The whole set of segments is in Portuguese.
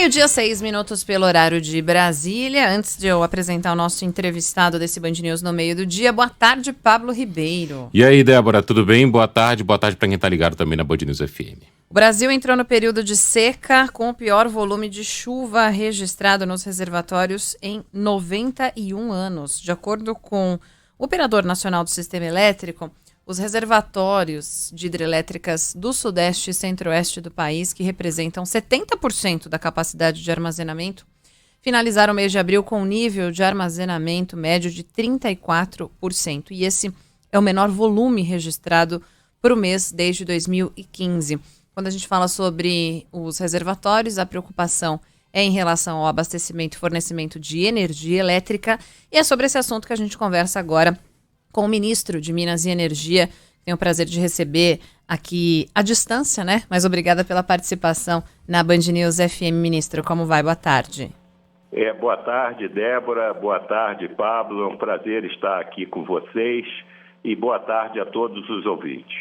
Meio-dia, 6 minutos pelo horário de Brasília. Antes de eu apresentar o nosso entrevistado desse Band News no meio do dia, boa tarde, Pablo Ribeiro. E aí, Débora, tudo bem? Boa tarde para quem tá ligado também na Band News FM. O Brasil entrou no período de seca com o pior volume de chuva registrado nos reservatórios em 91 anos. De acordo com o Operador Nacional do Sistema Elétrico, os reservatórios de hidrelétricas do Sudeste e Centro-Oeste do país, que representam 70% da capacidade de armazenamento, finalizaram o mês de abril com um nível de armazenamento médio de 34%. E esse é o menor volume registrado para o mês desde 2015. Quando a gente fala sobre os reservatórios, a preocupação é em relação ao abastecimento e fornecimento de energia elétrica. E é sobre esse assunto que a gente conversa agora com o ministro de Minas e Energia. Tenho o prazer de receber aqui à distância, né? Mas obrigada pela participação na Band News FM, ministro. Como vai? Boa tarde. Boa tarde, Débora. Boa tarde, Pablo. É um prazer estar aqui com vocês. E boa tarde a todos os ouvintes.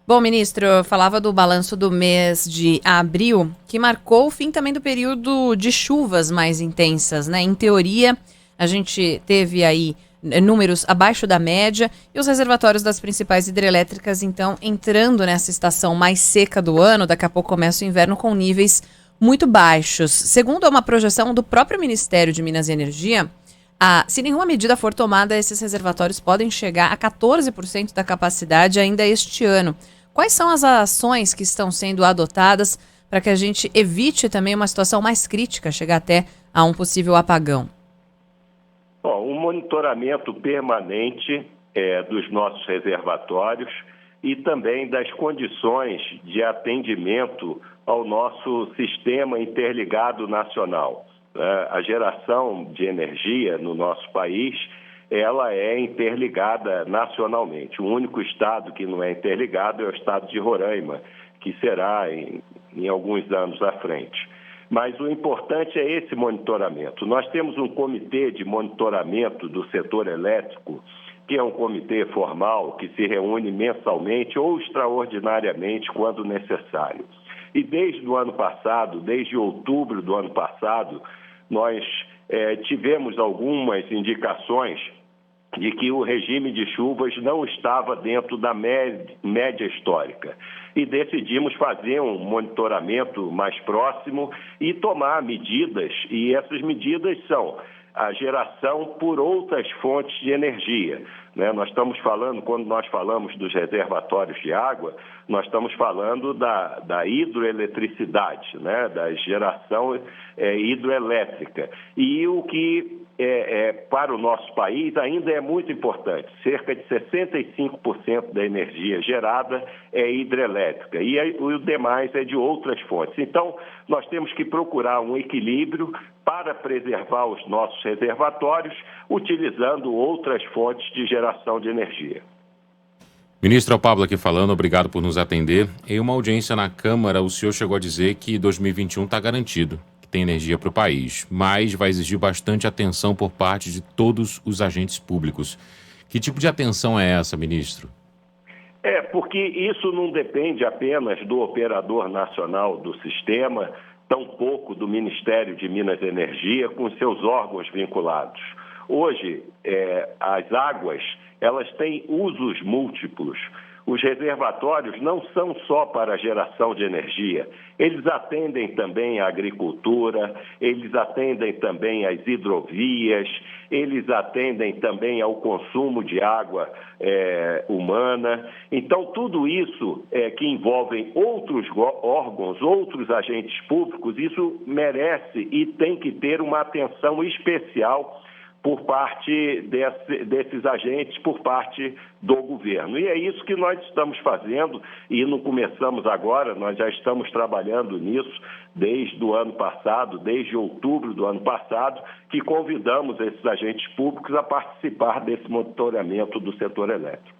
Bom, ministro, eu falava do balanço do mês de abril, que marcou o fim também do período de chuvas mais intensas, né? Em teoria, a gente teve aí números abaixo da média e os reservatórios das principais hidrelétricas, então, entrando nessa estação mais seca do ano, daqui a pouco começa o inverno com níveis muito baixos. Segundo uma projeção do próprio Ministério de Minas e Energia, se nenhuma medida for tomada, esses reservatórios podem chegar a 14% da capacidade ainda este ano. Quais são as ações que estão sendo adotadas para que a gente evite também uma situação mais crítica, chegar até a um possível apagão? Um monitoramento permanente dos nossos reservatórios e também das condições de atendimento ao nosso sistema interligado nacional. A geração de energia no nosso país, ela é interligada nacionalmente. O único estado que não é interligado é o estado de Roraima, que será em alguns anos à frente. Mas o importante é esse monitoramento. Nós temos um comitê de monitoramento do setor elétrico, que é um comitê formal que se reúne mensalmente ou extraordinariamente quando necessário. E desde o ano passado, desde outubro do ano passado, nós tivemos algumas indicações de que o regime de chuvas não estava dentro da média histórica. E decidimos fazer um monitoramento mais próximo e tomar medidas, e essas medidas são a geração por outras fontes de energia. Nós estamos falando, quando nós falamos dos reservatórios de água, nós estamos falando da hidroeletricidade, da geração hidroelétrica. E o que para o nosso país ainda é muito importante, cerca de 65% da energia gerada é hidrelétrica e o demais é de outras fontes. Então, nós temos que procurar um equilíbrio para preservar os nossos reservatórios, utilizando outras fontes de geração de energia. Ministro, é o Pablo aqui falando, obrigado por nos atender. Em uma audiência na Câmara, o senhor chegou a dizer que 2021 está garantido, que tem energia para o país, mas vai exigir bastante atenção por parte de todos os agentes públicos. Que tipo de atenção é essa, ministro? Porque isso não depende apenas do operador nacional do sistema, tampouco do Ministério de Minas e Energia com seus órgãos vinculados. Hoje, as águas, elas têm usos múltiplos. Os reservatórios não são só para a geração de energia, eles atendem também à agricultura, eles atendem também às hidrovias, eles atendem também ao consumo de água humana. Então, tudo isso que envolve outros órgãos, outros agentes públicos, isso merece e tem que ter uma atenção especial por parte desses agentes, por parte do governo. E é isso que nós estamos fazendo e não começamos agora, nós já estamos trabalhando nisso desde o ano passado, desde outubro do ano passado, que convidamos esses agentes públicos a participar desse monitoramento do setor elétrico.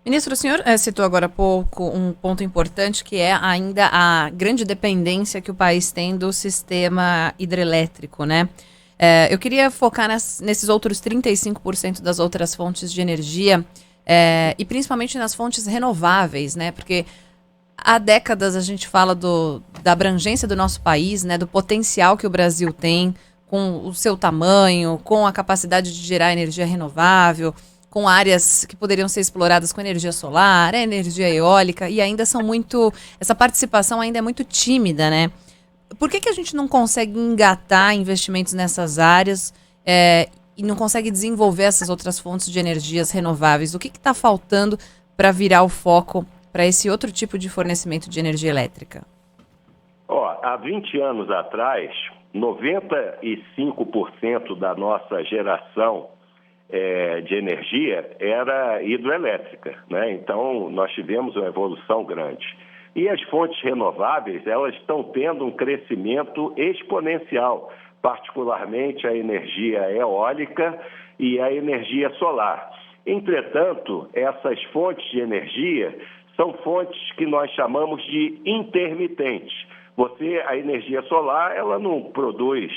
Ministro, o senhor citou agora há pouco um ponto importante que é ainda a grande dependência que o país tem do sistema hidrelétrico, né? Eu queria focar nesses outros 35% das outras fontes de energia e principalmente nas fontes renováveis, né? Porque Há décadas a gente fala da abrangência do nosso país, né, do potencial que o Brasil tem, com o seu tamanho, com a capacidade de gerar energia renovável, com áreas que poderiam ser exploradas com energia solar, energia eólica, e ainda essa participação ainda é muito tímida, né? Por que a gente não consegue engatar investimentos nessas áreas e não consegue desenvolver essas outras fontes de energias renováveis? O que está faltando para virar o foco para esse outro tipo de fornecimento de energia elétrica? Há 20 anos atrás, 95% da nossa geração de energia era hidroelétrica, né? Então, nós tivemos uma evolução grande. E as fontes renováveis, elas estão tendo um crescimento exponencial, particularmente a energia eólica e a energia solar. Entretanto, essas fontes de energia são fontes que nós chamamos de intermitentes. A energia solar, ela não produz,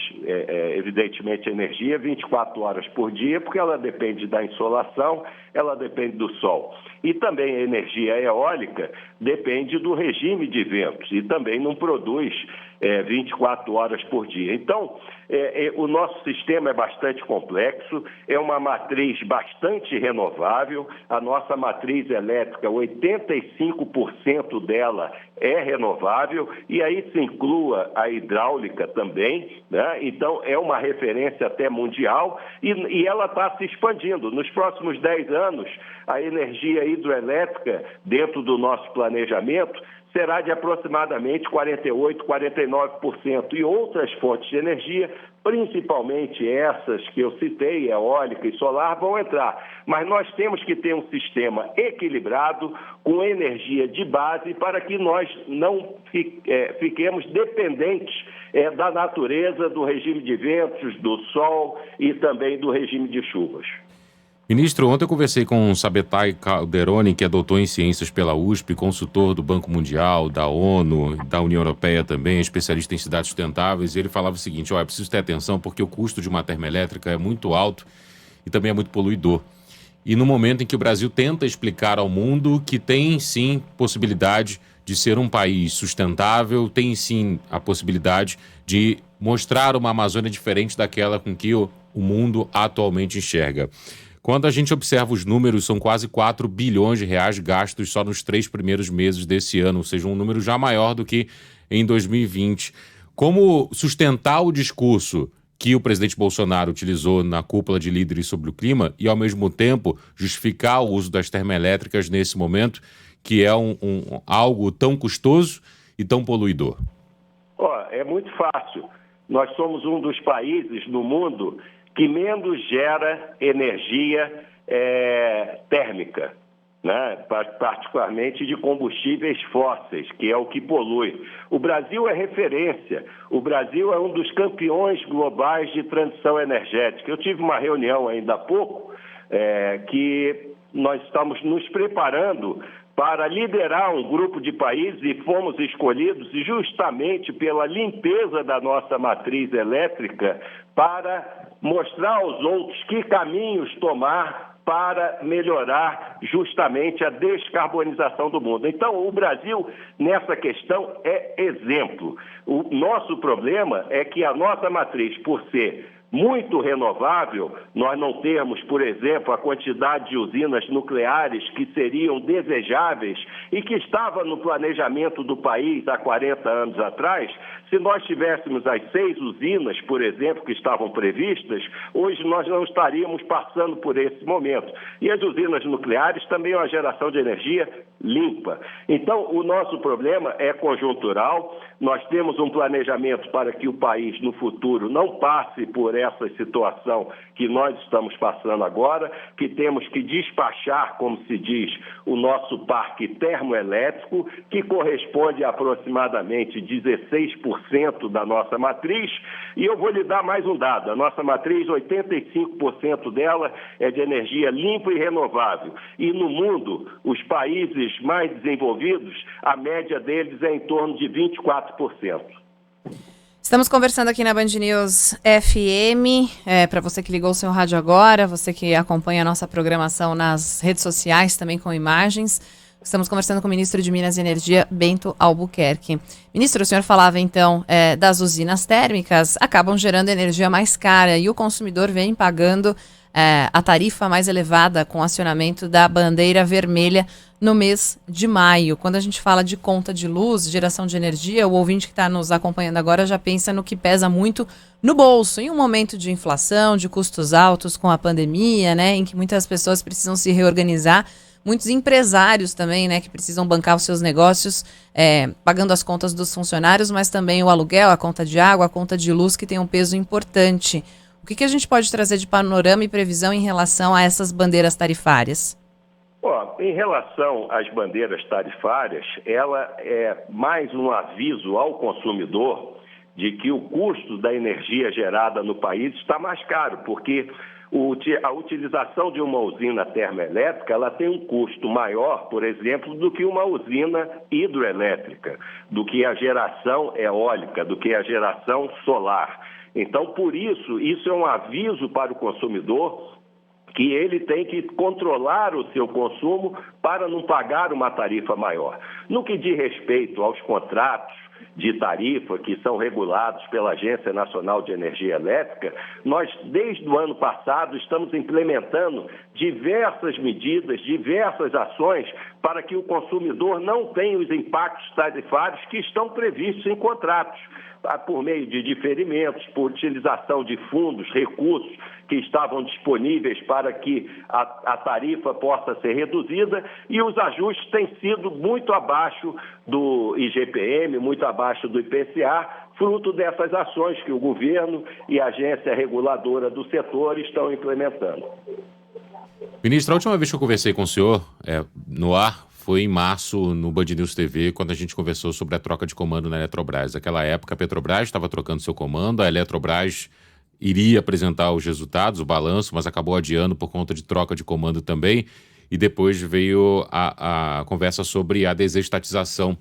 evidentemente, energia 24 horas por dia, porque ela depende da insolação, ela depende do sol. E também a energia eólica depende do regime de ventos e também não produz 24 horas por dia. Então, o nosso sistema é bastante complexo, é uma matriz bastante renovável. A nossa matriz elétrica, 85% dela é renovável, e aí se inclua a hidráulica também, né? Então, é uma referência até mundial e ela está se expandindo. Nos próximos 10 anos, a energia hidroelétrica, dentro do nosso planejamento, será de aproximadamente 48%, 49%. E outras fontes de energia, principalmente essas que eu citei, eólica e solar, vão entrar. Mas nós temos que ter um sistema equilibrado, com energia de base, para que nós não fiquemos dependentes da natureza, do regime de ventos, do sol e também do regime de chuvas. Ministro, ontem eu conversei com o Sabetay Calderoni, que é doutor em ciências pela USP, consultor do Banco Mundial, da ONU, da União Europeia também, especialista em cidades sustentáveis, e ele falava o seguinte: é preciso ter atenção porque o custo de uma termoelétrica é muito alto e também é muito poluidor. E no momento em que o Brasil tenta explicar ao mundo que tem sim possibilidade de ser um país sustentável, tem sim a possibilidade de mostrar uma Amazônia diferente daquela com que o mundo atualmente enxerga. Quando a gente observa os números, são quase 4 bilhões de reais gastos só nos 3 primeiros meses desse ano, ou seja, um número já maior do que em 2020. Como sustentar o discurso que o presidente Bolsonaro utilizou na cúpula de líderes sobre o clima e, ao mesmo tempo, justificar o uso das termoelétricas nesse momento, que é algo tão custoso e tão poluidor? É muito fácil. Nós somos um dos países no mundo que menos gera energia térmica, né? Particularmente de combustíveis fósseis, que é o que polui. O Brasil é referência, o Brasil é um dos campeões globais de transição energética. Eu tive uma reunião ainda há pouco que nós estamos nos preparando para liderar um grupo de países e fomos escolhidos justamente pela limpeza da nossa matriz elétrica para mostrar aos outros que caminhos tomar para melhorar justamente a descarbonização do mundo. Então, o Brasil, nessa questão, é exemplo. O nosso problema é que a nossa matriz, por ser muito renovável, nós não temos, por exemplo, a quantidade de usinas nucleares que seriam desejáveis e que estava no planejamento do país há 40 anos atrás. Se nós tivéssemos as 6 usinas, por exemplo, que estavam previstas, hoje nós não estaríamos passando por esse momento. E as usinas nucleares também é uma geração de energia limpa. Então, o nosso problema é conjuntural. Nós temos um planejamento para que o país, no futuro, não passe por essa situação que nós estamos passando agora, que temos que despachar, como se diz, o nosso parque termoelétrico, que corresponde a aproximadamente 16% da nossa matriz. E eu vou lhe dar mais um dado. A nossa matriz, 85% dela é de energia limpa e renovável. E no mundo, os países mais desenvolvidos, a média deles é em torno de 24%. Estamos conversando aqui na Band News FM, para você que ligou o seu rádio agora, você que acompanha a nossa programação nas redes sociais também com imagens, Estamos conversando com o ministro de Minas e Energia, Bento Albuquerque. Ministro, o senhor falava então das usinas térmicas, acabam gerando energia mais cara e o consumidor vem pagando a tarifa mais elevada com o acionamento da bandeira vermelha no mês de maio. Quando a gente fala de conta de luz, geração de energia, o ouvinte que está nos acompanhando agora já pensa no que pesa muito no bolso, em um momento de inflação, de custos altos com a pandemia, né, em que muitas pessoas precisam se reorganizar. Muitos empresários também, né, que precisam bancar os seus negócios, pagando as contas dos funcionários, mas também o aluguel, a conta de água, a conta de luz, que tem um peso importante. O que a gente pode trazer de panorama e previsão em relação a essas bandeiras tarifárias? Em relação às bandeiras tarifárias, ela é mais um aviso ao consumidor de que o custo da energia gerada no país está mais caro, porque a utilização de uma usina termoelétrica ela tem um custo maior, por exemplo, do que uma usina hidroelétrica, do que a geração eólica, do que a geração solar. Então, por isso é um aviso para o consumidor que ele tem que controlar o seu consumo para não pagar uma tarifa maior. No que diz respeito aos contratos de tarifa que são regulados pela Agência Nacional de Energia Elétrica, nós, desde o ano passado, estamos implementando diversas medidas, diversas ações para que o consumidor não tenha os impactos tarifários que estão previstos em contratos, por meio de diferimentos, por utilização de fundos, recursos que estavam disponíveis para que a tarifa possa ser reduzida, e os ajustes têm sido muito abaixo do IGPM, muito abaixo do IPCA, fruto dessas ações que o governo e a agência reguladora do setor estão implementando. Ministro, a última vez que eu conversei com o senhor no ar foi em março no Band News TV, quando a gente conversou sobre a troca de comando na Eletrobras. Naquela época, a Petrobras estava trocando seu comando, a Eletrobras iria apresentar os resultados, o balanço, mas acabou adiando por conta de troca de comando também. E depois veio a conversa sobre a desestatização,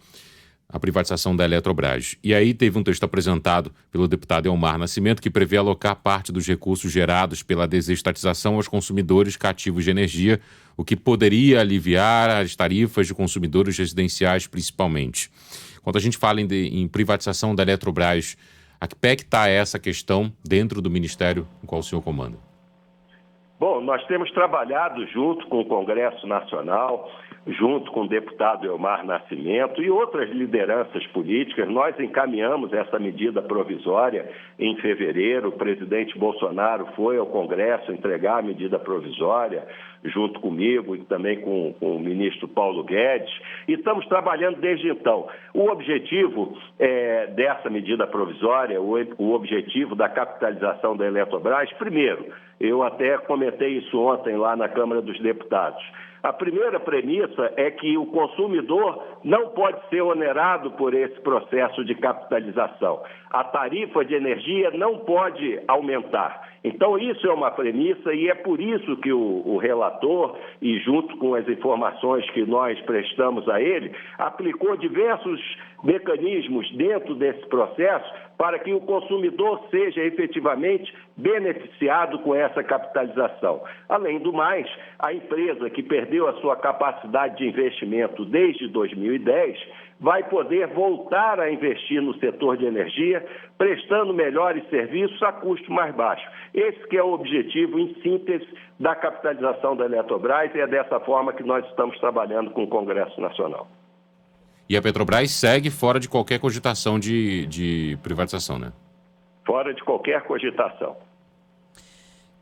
a privatização da Eletrobras. E aí teve um texto apresentado pelo deputado Elmar Nascimento que prevê alocar parte dos recursos gerados pela desestatização aos consumidores cativos de energia, o que poderia aliviar as tarifas de consumidores residenciais principalmente. Quando a gente fala em privatização da Eletrobras, a que pé que está essa questão dentro do ministério no qual o senhor comanda? Bom, nós temos trabalhado junto com o Congresso Nacional, junto com o deputado Elmar Nascimento e outras lideranças políticas. Nós encaminhamos essa medida provisória em fevereiro. O presidente Bolsonaro foi ao Congresso entregar a medida provisória, junto comigo e também com o ministro Paulo Guedes, e estamos trabalhando desde então. O objetivo dessa medida provisória, o objetivo da capitalização da Eletrobras, primeiro, eu até comentei isso ontem lá na Câmara dos Deputados. A primeira premissa é que o consumidor não pode ser onerado por esse processo de capitalização. A tarifa de energia não pode aumentar. Então, isso é uma premissa e é por isso que o relator, e junto com as informações que nós prestamos a ele, aplicou diversos mecanismos dentro desse processo para que o consumidor seja efetivamente beneficiado com essa capitalização. Além do mais, a empresa que perdeu a sua capacidade de investimento desde 2010 vai poder voltar a investir no setor de energia, prestando melhores serviços a custo mais baixo. Esse que é o objetivo, em síntese, da capitalização da Eletrobras, e é dessa forma que nós estamos trabalhando com o Congresso Nacional. E a Petrobras segue fora de qualquer cogitação de privatização, né? Fora de qualquer cogitação.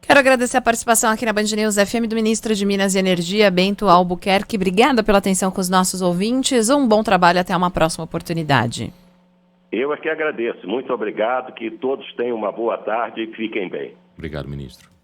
Quero agradecer a participação aqui na Band News FM do ministro de Minas e Energia, Bento Albuquerque. Obrigada pela atenção com os nossos ouvintes. Um bom trabalho, até uma próxima oportunidade. Eu é que agradeço. Muito obrigado, que todos tenham uma boa tarde e fiquem bem. Obrigado, ministro.